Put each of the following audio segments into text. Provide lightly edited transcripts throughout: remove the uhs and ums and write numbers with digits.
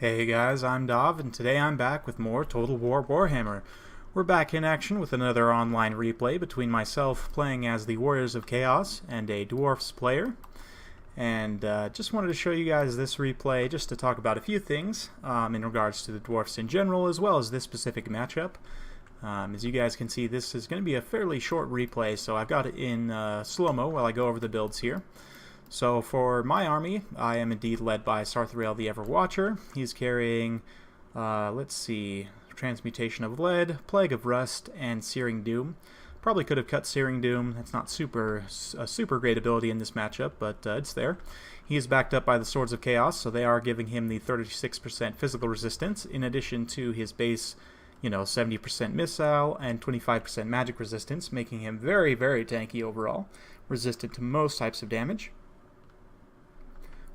Hey guys, I'm Dov, and today I'm back with more Total War Warhammer. We're back in action with another online replay between myself playing as the Warriors of Chaos and a Dwarfs player. And just wanted to show you guys this replay just to talk about a few things in regards to the Dwarfs in general, as well as this specific matchup. As you guys can see, this is going to be a fairly short replay, so I've got it in slow-mo while I go over the builds here. So for my army, I am indeed led by Sarthrael the Everwatcher. He's carrying, let's see, Transmutation of Lead, Plague of Rust, and Searing Doom. Probably could have cut Searing Doom. That's not a super great ability in this matchup, but it's there. He is backed up by the Swords of Chaos, so they are giving him the 36% physical resistance, in addition to his base, 70% missile and 25% magic resistance, making him very, very tanky overall, resistant to most types of damage.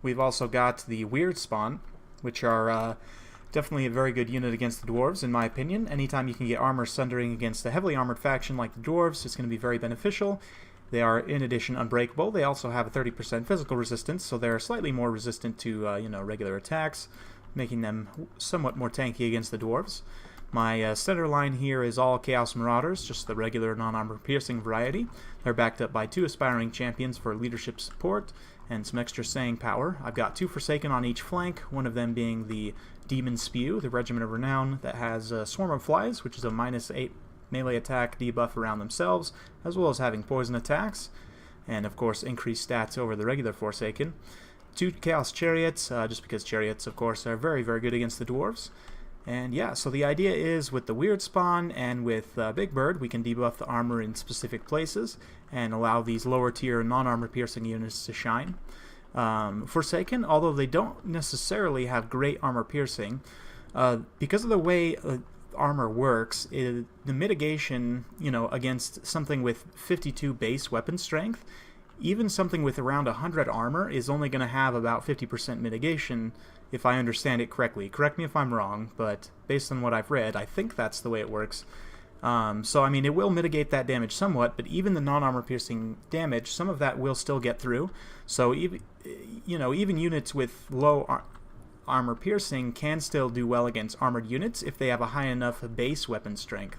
We've also got the Weird Spawn, which are definitely a very good unit against the Dwarves, in my opinion. Anytime you can get armor sundering against a heavily armored faction like the Dwarves, it's going to be very beneficial. They are, in addition, unbreakable. They also have a 30% physical resistance, so they're slightly more resistant to regular attacks, making them somewhat more tanky against the Dwarves. My center line here is all Chaos Marauders, just the regular non-armor piercing variety. They're backed up by 2 aspiring champions for leadership support and some extra staying power. I've got 2 Forsaken on each flank, one of them being the Demon Spew, the Regiment of Renown, that has a Swarm of Flies, which is a -8 melee attack debuff around themselves, as well as having poison attacks, and of course increased stats over the regular Forsaken. 2 Chaos Chariots, just because Chariots, of course, are very, very good against the Dwarves. And yeah, so the idea is with the Weird Spawn and with Big Bird, we can debuff the armor in specific places and allow these lower tier non-armor piercing units to shine. Forsaken, although they don't necessarily have great armor piercing, because of the way armor works, the mitigation, against something with 52 base weapon strength, even something with around 100 armor is only going to have about 50% mitigation, if I understand it correctly. Correct me if I'm wrong, but based on what I've read, I think that's the way it works. So, I mean, it will mitigate that damage somewhat, but even the non-armor piercing damage, some of that will still get through. So, even units with low armor piercing can still do well against armored units if they have a high enough base weapon strength.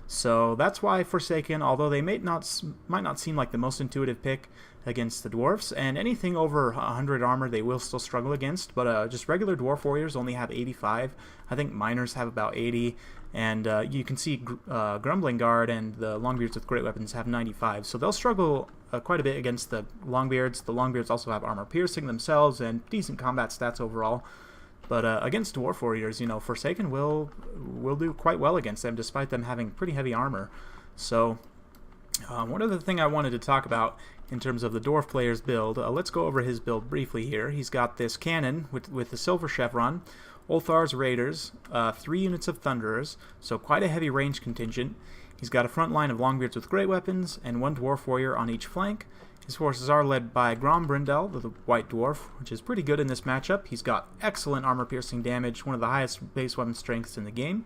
So that's why Forsaken, although they might not seem like the most intuitive pick against the Dwarfs, and anything over 100 armor they will still struggle against, but just regular Dwarf Warriors only have 85. I think Miners have about 80, and you can see Grumbling Guard and the Longbeards with great weapons have 95, so they'll struggle quite a bit against the Longbeards. The Longbeards also have armor piercing themselves and decent combat stats overall. But against Dwarf Warriors, Forsaken will do quite well against them, despite them having pretty heavy armor. So, one other thing I wanted to talk about in terms of the Dwarf player's build, let's go over his build briefly here. He's got this cannon with the Silver Chevron, Ulthar's Raiders, 3 units of Thunderers, so quite a heavy range contingent. He's got a front line of Longbeards with great weapons, and 1 Dwarf Warrior on each flank. His forces are led by Grom Brindel, the White Dwarf, which is pretty good in this matchup. He's got excellent armor-piercing damage, one of the highest base weapon strengths in the game.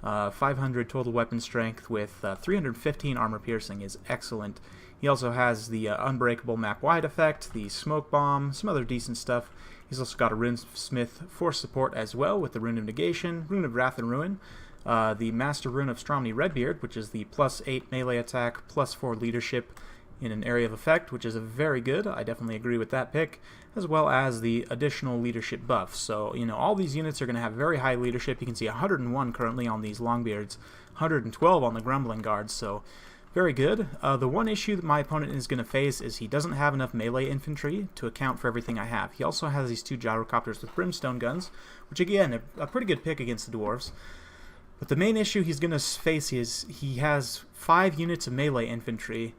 500 total weapon strength with 315 armor-piercing is excellent. He also has the Unbreakable Map-Wide effect, the Smoke Bomb, some other decent stuff. He's also got a Runesmith Force support as well with the Rune of Negation, Rune of Wrath and Ruin, the Master Rune of Stromny Redbeard, which is the +8 melee attack, +4 leadership, in an area of effect, which is a very good. I definitely agree with that pick, as well as the additional leadership buff. So, all these units are going to have very high leadership. You can see 101 currently on these Longbeards, 112 on the Grumbling Guards, so very good. The one issue that my opponent is going to face is he doesn't have enough melee infantry to account for everything I have. He also has these 2 gyrocopters with brimstone guns, which again, a pretty good pick against the Dwarves. But the main issue he's going to face is he has 5 units of melee infantry,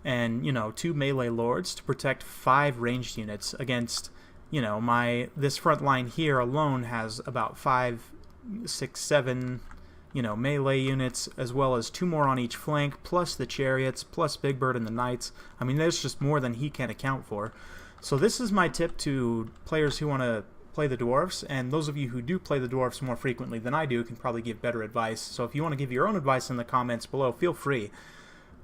and 2 melee lords to protect 5 ranged units against, this front line here alone has about 5, 6, 7, melee units, as well as 2 more on each flank, plus the Chariots, plus Big Bird and the Knights. I mean, there's just more than he can account for. So this is my tip to players who want to play the Dwarves, and those of you who do play the Dwarves more frequently than I do can probably give better advice. So if you want to give your own advice in the comments below, feel free.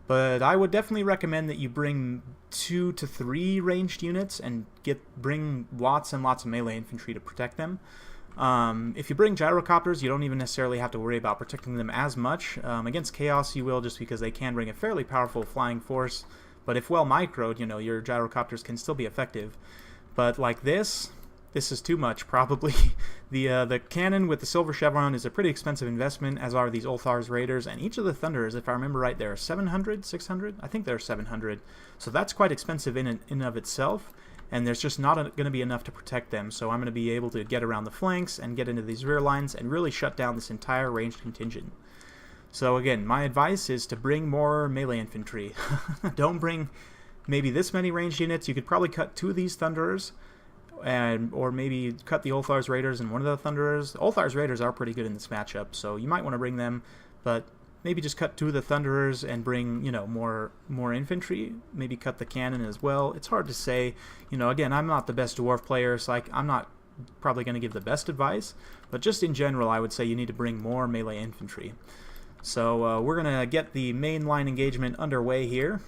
But I would definitely recommend that you bring 2 to 3 ranged units and bring lots and lots of melee infantry to protect them. If you bring gyrocopters, you don't even necessarily have to worry about protecting them as much. Against Chaos, you will, just because they can bring a fairly powerful flying force. But if well microed, you know, your gyrocopters can still be effective. But like this is too much, probably. The cannon with the silver chevron is a pretty expensive investment, as are these Ulthar's Raiders, and each of the Thunderers, if I remember right, there are 700, 600? I think there are 700. So that's quite expensive in and of itself, and there's just not going to be enough to protect them, so I'm going to be able to get around the flanks and get into these rear lines and really shut down this entire ranged contingent. So again, my advice is to bring more melee infantry. Don't bring maybe this many ranged units. You could probably cut 2 of these Thunderers, or maybe cut the Ulthar's Raiders and one of the Thunderers. The Ulthar's Raiders are pretty good in this matchup, so you might want to bring them, but maybe just cut 2 of the Thunderers and bring, you know, more infantry. Maybe cut the cannon as well. It's hard to say. You know, again, I'm not the best dwarf player, so I'm not probably going to give the best advice, but just in general, I would say you need to bring more melee infantry. So we're going to get the main line engagement underway here.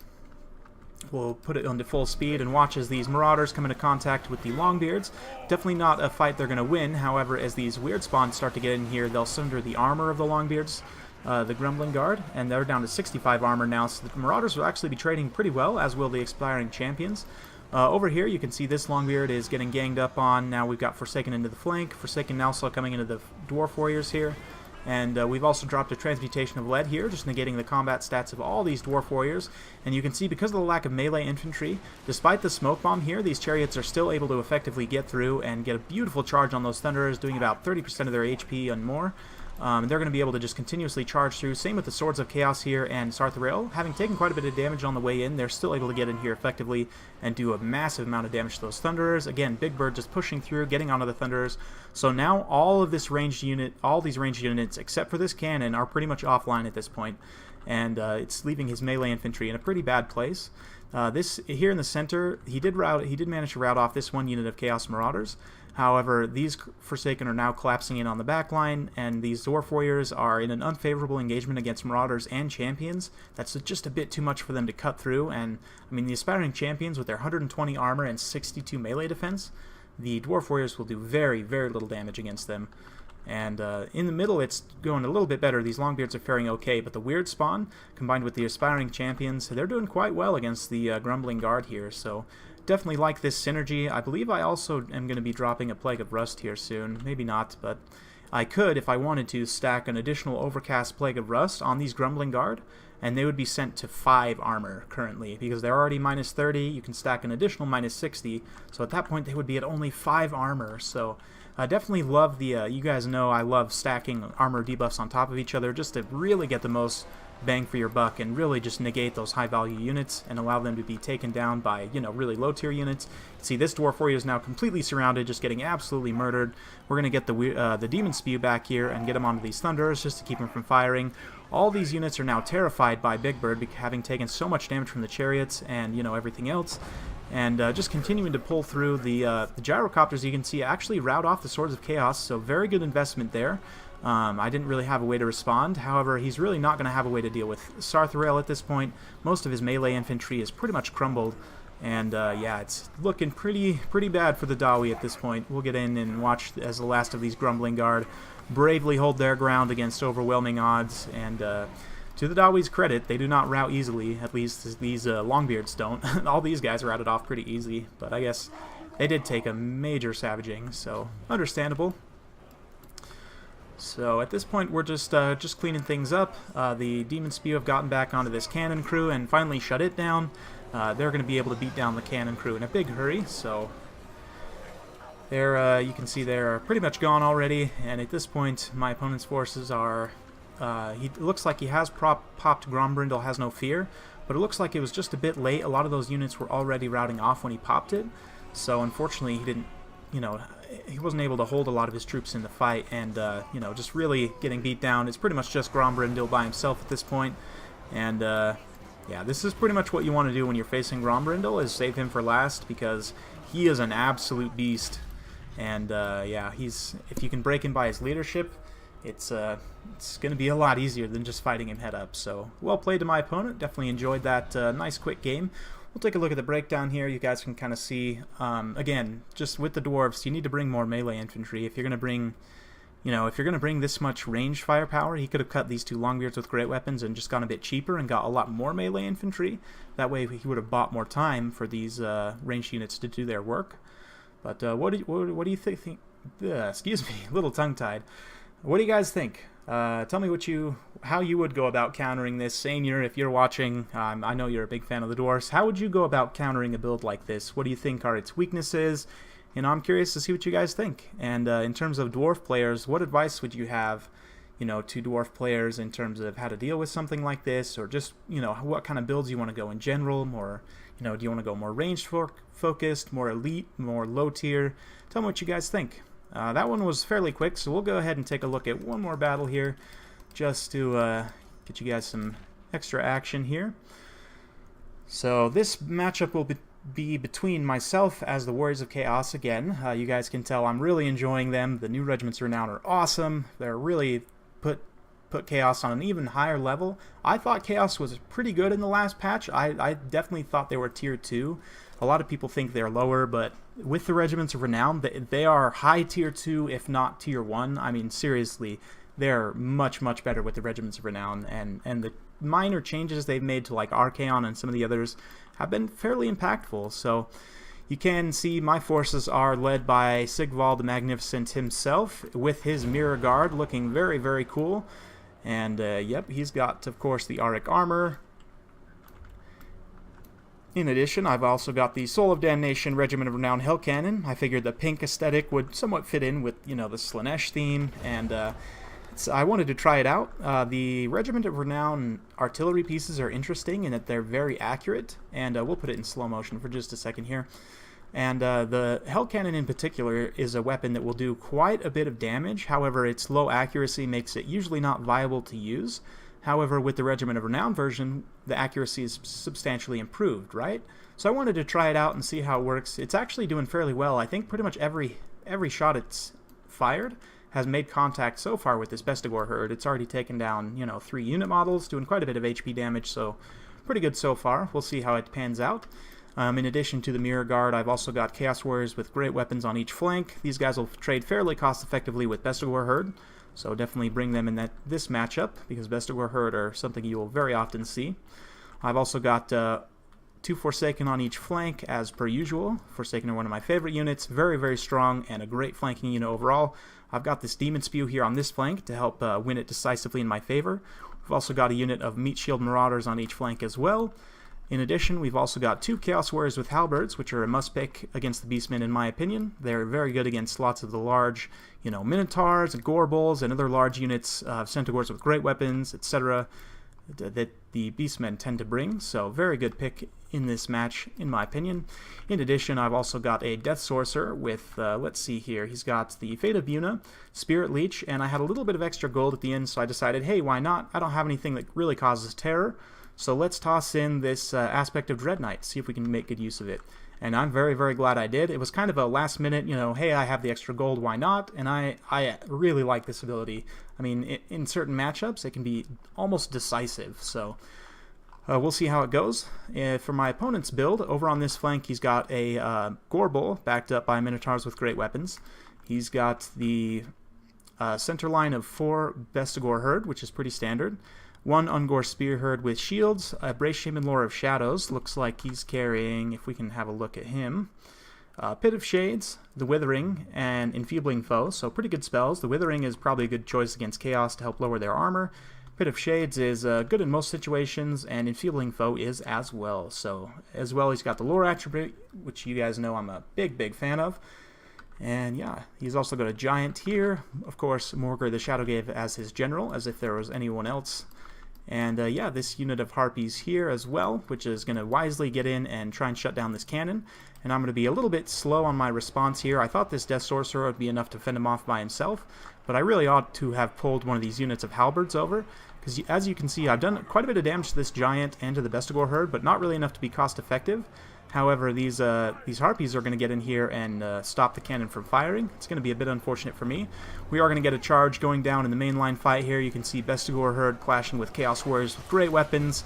We'll put it onto full speed and watch as these Marauders come into contact with the Longbeards. Definitely not a fight they're going to win. However, as these weird spawns start to get in here, they'll sunder the armor of the Longbeards, the Grumbling Guard, and they're down to 65 armor now, so the Marauders will actually be trading pretty well, as will the Expiring Champions. Over here, you can see this Longbeard is getting ganged up on. Now we've got Forsaken into the flank, Forsaken also coming into the Dwarf Warriors here. And we've also dropped a Transmutation of Lead here, just negating the combat stats of all these Dwarf Warriors. And you can see, because of the lack of melee infantry, despite the Smoke Bomb here, these Chariots are still able to effectively get through and get a beautiful charge on those Thunderers, doing about 30% of their HP and more. They're going to be able to just continuously charge through. Same with the Swords of Chaos here and Sartharael. Having taken quite a bit of damage on the way in, they're still able to get in here effectively and do a massive amount of damage to those Thunderers. Again, Big Bird just pushing through, getting onto the Thunderers. So now all these ranged units, except for this cannon, are pretty much offline at this point. And it's leaving his melee infantry in a pretty bad place. This here in the center, he did manage to rout off this one unit of Chaos Marauders. However, these Forsaken are now collapsing in on the back line, and these Dwarf Warriors are in an unfavorable engagement against Marauders and Champions. That's just a bit too much for them to cut through, and I mean, the Aspiring Champions with their 120 armor and 62 melee defense, the Dwarf Warriors will do very, very little damage against them. And in the middle, it's going a little bit better. These Longbeards are faring okay, but the weird spawn, combined with the Aspiring Champions, they're doing quite well against the Grumbling Guard here, so definitely like this synergy. I believe I also am going to be dropping a Plague of Rust here soon. Maybe not, but I could, if I wanted to, stack an additional Overcast Plague of Rust on these Grumbling Guard, and they would be sent to 5 armor currently, because they're already minus 30. You can stack an additional minus 60, so at that point they would be at only 5 armor. So I definitely love the, you guys know I love stacking armor debuffs on top of each other just to really get the most bang for your buck and really just negate those high value units and allow them to be taken down by, you know, really low tier units. See, this Dwarf Warrior is now completely surrounded, just getting absolutely murdered. We're going to get the Demon Spew back here and get him onto these Thunderers just to keep him from firing. All these units are now terrified by Big Bird, having taken so much damage from the Chariots and, you know, everything else. And just continuing to pull through the Gyrocopters, you can see actually rout off the Swords of Chaos, so very good investment there. I didn't really have a way to respond. However, he's really not going to have a way to deal with Sartharael at this point. Most of his melee infantry is pretty much crumbled. And yeah, it's looking pretty bad for the Dawi at this point. We'll get in and watch as the last of these Grumbling Guard bravely hold their ground against overwhelming odds. And to the Dawi's credit, they do not rout easily. At least these Longbeards don't. All these guys routed off pretty easy. But I guess they did take a major savaging, so understandable. So at this point, we're just cleaning things up. The Demon Spew have gotten back onto this cannon crew and finally shut it down. They're going to be able to beat down the cannon crew in a big hurry. So they're, you can see they're pretty much gone already. And at this point, my opponent's forces are. It looks like he has popped Grombrindle Has No Fear, but it looks like it was just a bit late. A lot of those units were already routing off when he popped it. So unfortunately, he didn't. You know, he wasn't able to hold a lot of his troops in the fight, and you know, just really getting beat down. It's pretty much just Grombrindle by himself at this point, and yeah, this is pretty much what you want to do when you're facing Grombrindle, is save him for last, because he is an absolute beast, and yeah, if you can break him by his leadership, it's going to be a lot easier than just fighting him head up. So well played to my opponent. Definitely enjoyed that nice quick game. we'll take a look at the breakdown here. You guys can kind of see, again, just with the dwarves, you need to bring more melee infantry. If you're going to bring, if you're going to bring this much ranged firepower, he could have cut these two longbeards with great weapons and just gone a bit cheaper and got a lot more melee infantry. That way he would have bought more time for these ranged units to do their work. But what do you think? Excuse me, a little tongue-tied. What do you guys think? Tell me how you would go about countering this. Sainier, if you're watching, I know you're a big fan of the dwarfs. How would you go about countering a build like this? What do you think are its weaknesses? I'm curious to see what you guys think. And in terms of dwarf players, what advice would you have, to dwarf players in terms of how to deal with something like this, or just, what kind of builds you want to go in general? More, do you want to go more ranged focused, more elite, more low tier? Tell me what you guys think. That one was fairly quick, so we'll go ahead and take a look at one more battle here, just to get you guys some extra action here. So this matchup will be between myself as the Warriors of Chaos again. You guys can tell I'm really enjoying them. The new Regiments of Renown are awesome. They're really put Chaos on an even higher level. I thought Chaos was pretty good in the last patch. I definitely thought they were tier 2. A lot of people think they're lower, but with the Regiments of Renown, they are high tier 2, if not tier 1. I mean, seriously, they're much, much better with the Regiments of Renown, and the minor changes they've made to like Archaon and some of the others have been fairly impactful. So you can see my forces are led by Sigvald the Magnificent himself, with his Mirror Guard looking very, very cool. And yep, he's got, of course, the Auric armor. In addition, I've also got the Soul of Damnation Regiment of Renown Hell Cannon. I figured the pink aesthetic would somewhat fit in with, the Slaanesh theme, and I wanted to try it out. The Regiment of Renown artillery pieces are interesting in that they're very accurate, and we'll put it in slow motion for just a second here. And the Hell Cannon in particular is a weapon that will do quite a bit of damage. However, its low accuracy makes it usually not viable to use. However, with the Regiment of Renown version, the accuracy is substantially improved, right? So I wanted to try it out and see how it works. It's actually doing fairly well. I think pretty much every shot it's fired has made contact so far with this Bestigor herd. It's already taken down, 3 unit models, doing quite a bit of HP damage, so pretty good so far. We'll see how it pans out. In addition to the Mirror Guard, I've also got Chaos Warriors with great weapons on each flank. These guys will trade fairly cost-effectively with Bestigor herd. So definitely bring them in this matchup, because Bestigor herd are something you will very often see. I've also got 2 Forsaken on each flank, as per usual. Forsaken are one of my favorite units, very, very strong, and a great flanking unit overall. I've got this Demon Spew here on this flank to help win it decisively in my favor. We've also got a unit of Meat Shield Marauders on each flank as well. In addition, we've also got 2 Chaos Warriors with Halberds, which are a must-pick against the Beastmen in my opinion. They're very good against lots of the large, Minotaurs and Gorbals and other large units, Centaurs with great weapons, etc. that the Beastmen tend to bring. So very good pick in this match, in my opinion. In addition, I've also got a Death Sorcerer with, let's see here, he's got the Fate of Buna, Spirit Leech, and I had a little bit of extra gold at the end, so I decided, hey, why not? I don't have anything that really causes terror. So let's toss in this aspect of Dread Knight, see if we can make good use of it. And I'm very, very glad I did. It was kind of a last minute, hey, I have the extra gold, why not? And I really like this ability. I mean, in certain matchups, it can be almost decisive. So we'll see how it goes. For my opponent's build, over on this flank, he's got a Gorbal backed up by Minotaurs with great weapons. He's got the center line of 4 Bestigor herd, which is pretty standard. 1 Ungor Spear herd with shields, a Brace Shaman Lore of Shadows, looks like he's carrying, if we can have a look at him, Pit of Shades, the Withering, and Enfeebling Foe, so pretty good spells. The Withering is probably a good choice against Chaos to help lower their armor. Pit of Shades is good in most situations, and Enfeebling Foe is as well. So, as well, he's got the Lore attribute, which you guys know I'm a big, big fan of. And yeah, he's also got a Giant here. Of course, Morghur the Shadowgave as his general, as if there was anyone else. And yeah, this unit of Harpies here as well, which is going to wisely get in and try and shut down this cannon. And I'm going to be a little bit slow on my response here. I thought this Death Sorcerer would be enough to fend him off by himself, but I really ought to have pulled one of these units of Halberds over, because as you can see, I've done quite a bit of damage to this Giant and to the Bestigor herd, but not really enough to be cost effective. However, these harpies are going to get in here and stop the cannon from firing. It's going to be a bit unfortunate for me. We are going to get a charge going down in the mainline fight here. You can see Bestigor Herd clashing with Chaos Warriors with great weapons.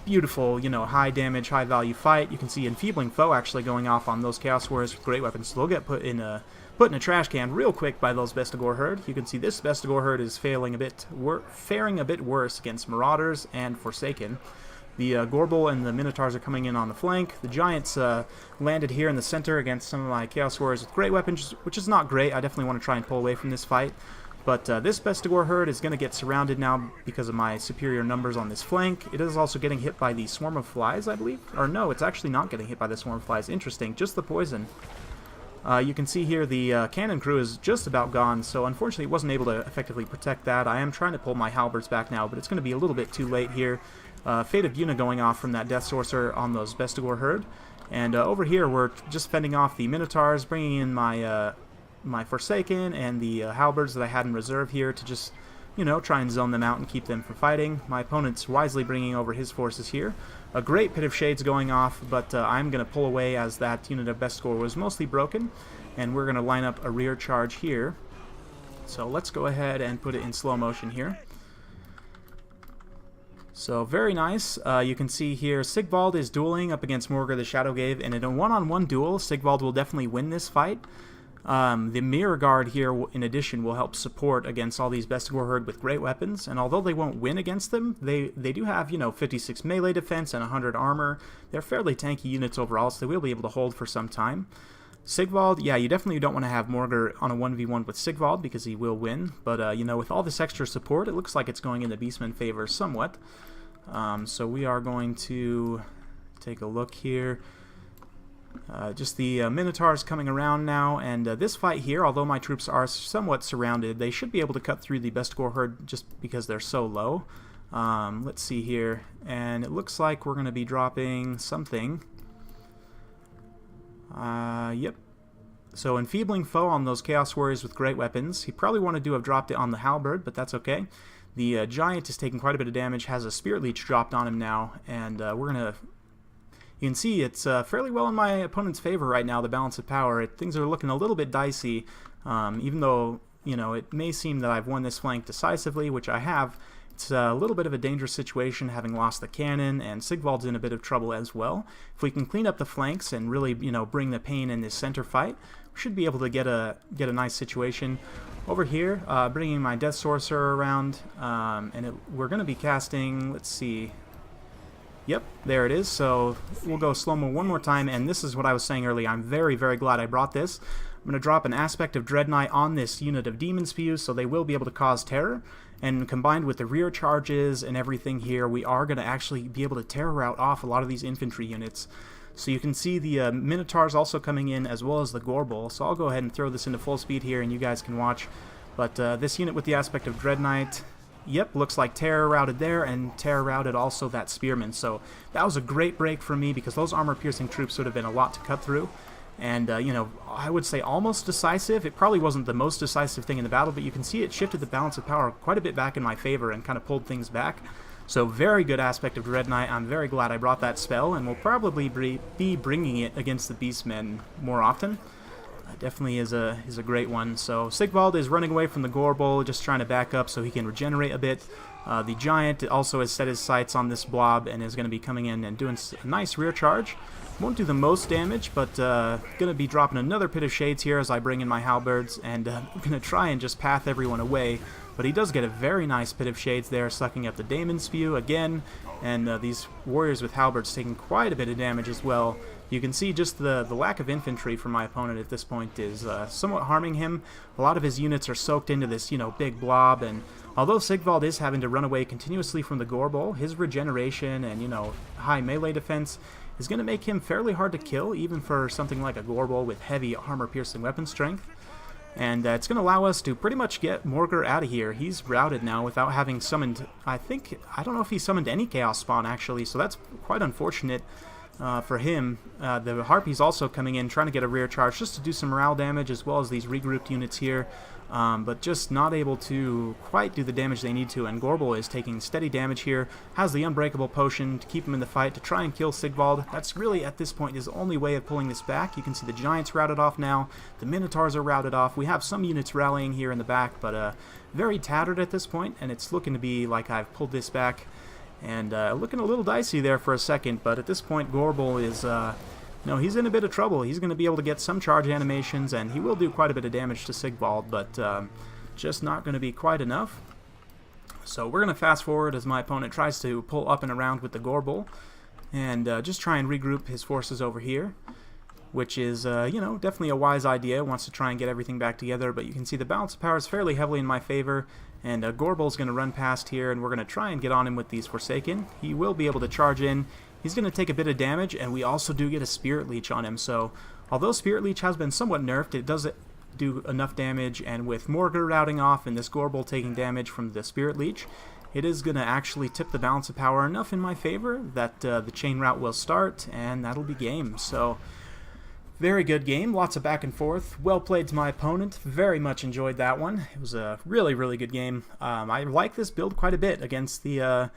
Beautiful, you know, high damage, high value fight. You can see Enfeebling Foe actually going off on those Chaos Warriors with great weapons. So they'll get put in a trash can real quick by those Bestigor Herd. You can see this Bestigor Herd is faring a bit worse against Marauders and Forsaken. The Gorbel and the Minotaurs are coming in on the flank. The Giants landed here in the center against some of my Chaos Warriors with great weapons, which is not great. I definitely want to try and pull away from this fight. But this Bestigor Herd is going to get surrounded now because of my superior numbers on this flank. It is also getting hit by the Swarm of Flies, I believe. Or no, it's actually not getting hit by the Swarm of Flies. Interesting, just the poison. You can see here the cannon crew is just about gone, so unfortunately wasn't able to effectively protect that. I am trying to pull my halberds back now, but it's going to be a little bit too late here. Fate of Yuna going off from that Death Sorcerer on those Bestigor Herd. And over here we're just fending off the Minotaurs, bringing in my my Forsaken and the halberds that I had in reserve here to just, you know, try and zone them out and keep them from fighting. My opponent's wisely bringing over his forces here. A great Pit of Shades going off, but I'm going to pull away as that unit of Bestigor was mostly broken, and we're going to line up a rear charge here. So let's go ahead and put it in slow motion here. So very nice. You can see here Sigvald is dueling up against Morghur the Shadowgave, and in a one-on-one duel, Sigvald will definitely win this fight. The Mirror Guard here, in addition, will help support against all these Bestigor Herd with great weapons, and although they won't win against them, they do have, you know, 56 melee defense and 100 armor. They're fairly tanky units overall, so they will be able to hold for some time. Sigvald, yeah, you definitely don't want to have Morghur on a 1v1 with Sigvald because he will win, but, you know, with all this extra support, it looks like it's going in the Beastman's favor somewhat. So we are going to take a look here. Just the Minotaurs coming around now, and this fight here, although my troops are somewhat surrounded, they should be able to cut through the Bestigor Herd just because they're so low. Let's see here, and it looks like we're going to be dropping something. Yep. So Enfeebling Foe on those Chaos Warriors with great weapons. He probably wanted to have dropped it on the Halberd, but that's okay. The Giant is taking quite a bit of damage, has a Spirit Leech dropped on him now, and we're going to... You can see it's fairly well in my opponent's favor right now, the balance of power. Things are looking a little bit dicey, even though, you know, it may seem that I've won this flank decisively, which I have. It's a little bit of a dangerous situation, having lost the cannon, and Sigvald's in a bit of trouble as well. If we can clean up the flanks and really, you know, bring the pain in this center fight, we should be able to get a nice situation. Over here, bringing my Death Sorcerer around, and we're going to be casting, let's see... Yep, there it is. So we'll go slow-mo one more time, and this is what I was saying earlier. I'm very, very glad I brought this. I'm going to drop an aspect of Dread Knight on this unit of Demon Spews, so they will be able to cause terror. And combined with the rear charges and everything here, we are going to actually be able to terror out off a lot of these infantry units. So you can see the Minotaurs also coming in, as well as the Gorbel. So I'll go ahead and throw this into full speed here, and you guys can watch. But this unit with the aspect of Dread Knight... Yep, looks like terror routed there, and terror routed also that spearman. So that was a great break for me because those armor-piercing troops would have been a lot to cut through. And, you know, I would say almost decisive. It probably wasn't the most decisive thing in the battle, but you can see it shifted the balance of power quite a bit back in my favor and kind of pulled things back. So very good aspect of Dread Knight. I'm very glad I brought that spell, and we'll probably be bringing it against the Beastmen more often. Definitely is a great one. So Sigvald is running away from the Gorbel, just trying to back up so he can regenerate a bit. The Giant also has set his sights on this blob and is going to be coming in and doing a nice rear charge. Won't do the most damage, but going to be dropping another Pit of Shades here as I bring in my halberds, and I'm going to try and just path everyone away. But he does get a very nice Pit of Shades there, sucking up the Daemon Spew again, and these warriors with halberds taking quite a bit of damage as well. You can see just the lack of infantry from my opponent at this point is somewhat harming him. A lot of his units are soaked into this, you know, big blob, and although Sigvald is having to run away continuously from the Gorbel, his regeneration and, you know, high melee defense is going to make him fairly hard to kill, even for something like a Gorbel with heavy armor-piercing weapon strength. And it's going to allow us to pretty much get Morghur out of here. He's routed now without having summoned, I don't know if he summoned any Chaos Spawn, actually, so that's quite unfortunate. for him. The Harpy's also coming in, trying to get a rear charge just to do some morale damage, as well as these regrouped units here, but just not able to quite do the damage they need to, and Gorbel is taking steady damage here, has the Unbreakable Potion to keep him in the fight, to try and kill Sigvald. That's really, at this point, his only way of pulling this back. You can see the Giants routed off now, the Minotaurs are routed off, we have some units rallying here in the back, but very tattered at this point, and it's looking to be like I've pulled this back. And looking a little dicey there for a second, but at this point Gorbel is, no, he's in a bit of trouble. He's going to be able to get some charge animations, and he will do quite a bit of damage to Sigvald, but just not going to be quite enough. So we're going to fast forward as my opponent tries to pull up and around with the Gorbel, and just try and regroup his forces over here, which is, you know, definitely a wise idea. Wants to try and get everything back together, but you can see the balance of power is fairly heavily in my favor, and Gorbel's going to run past here, and we're going to try and get on him with these Forsaken. He will be able to charge in. He's going to take a bit of damage, and we also do get a Spirit Leech on him, so although Spirit Leech has been somewhat nerfed, it does do enough damage, and with Morghur routing off and this Gorbel taking damage from the Spirit Leech, it is going to actually tip the balance of power enough in my favor that the chain route will start, and that'll be game. So very good game, lots of back and forth, well played to my opponent, very much enjoyed that one. It was a really, really good game. I like this build quite a bit against the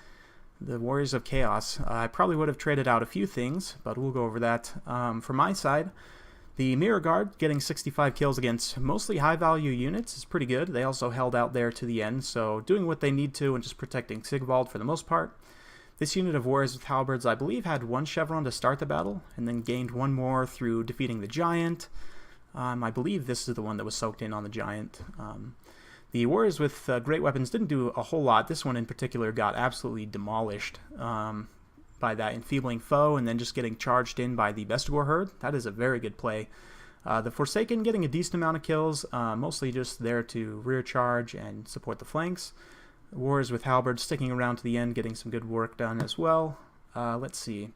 Warriors of Chaos. I probably would have traded out a few things, but we'll go over that. From my side, the Mirror Guard getting 65 kills against mostly high-value units is pretty good. They also held out there to the end, so doing what they need to and just protecting Sigvald for the most part. This unit of Warriors with Halberds, I believe, had one Chevron to start the battle, and then gained one more through defeating the Giant. I believe this is the one that was soaked in on the Giant. The Warriors with Great Weapons didn't do a whole lot. This one in particular got absolutely demolished by that enfeebling foe, and then just getting charged in by the Bestigor herd. That is a very good play. The Forsaken getting a decent amount of kills, mostly just there to rear charge and support the flanks. Warriors with Halberds sticking around to the end, getting some good work done as well. Let's see.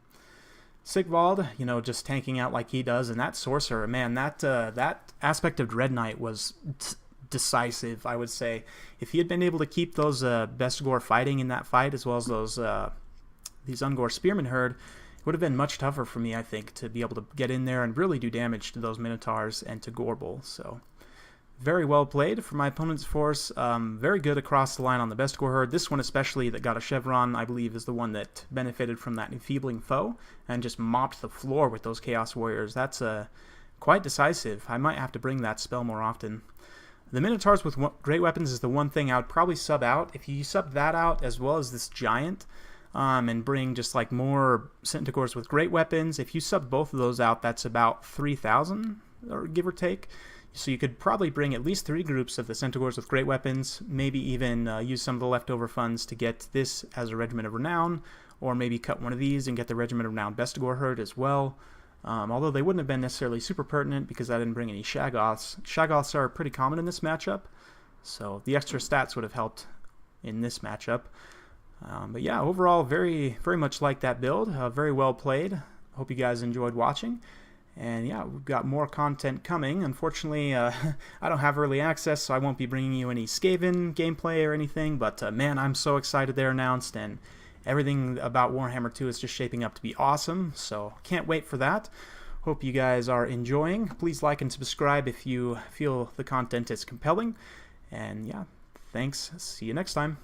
Sigvald, you know, just tanking out like he does, and that Sorcerer, man, that aspect of Dread Knight was decisive, I would say. If he had been able to keep those Bestigor fighting in that fight, as well as those these Ungor Spearmen herd, it would have been much tougher for me, I think, to be able to get in there and really do damage to those Minotaurs and to Gorbel. So very well played for my opponent's force. Very good across the line on the Bestigor herd. This one especially that got a Chevron, I believe, is the one that benefited from that enfeebling foe and just mopped the floor with those Chaos Warriors. That's quite decisive. I might have to bring that spell more often. The Minotaurs with Great Weapons is the one thing I would probably sub out. If you sub that out as well as this Giant, and bring just like more Centaurs with Great Weapons, if you sub both of those out, that's about 3,000, or give or take. So you could probably bring at least 3 groups of the Centaurs with Great Weapons, maybe even use some of the leftover funds to get this as a Regiment of Renown, or maybe cut one of these and get the Regiment of Renown Bestigor herd as well. Although they wouldn't have been necessarily super pertinent because I didn't bring any Shaggoths. Shaggoths are pretty common in this matchup, so the extra stats would have helped in this matchup. But yeah, overall, very, very much like that build. Very well played. Hope you guys enjoyed watching. And yeah, we've got more content coming. Unfortunately, I don't have early access, so I won't be bringing you any Skaven gameplay or anything. But man, I'm so excited they're announced, and everything about Warhammer 2 is just shaping up to be awesome. So can't wait for that. Hope you guys are enjoying. Please like and subscribe if you feel the content is compelling. And yeah, thanks. See you next time.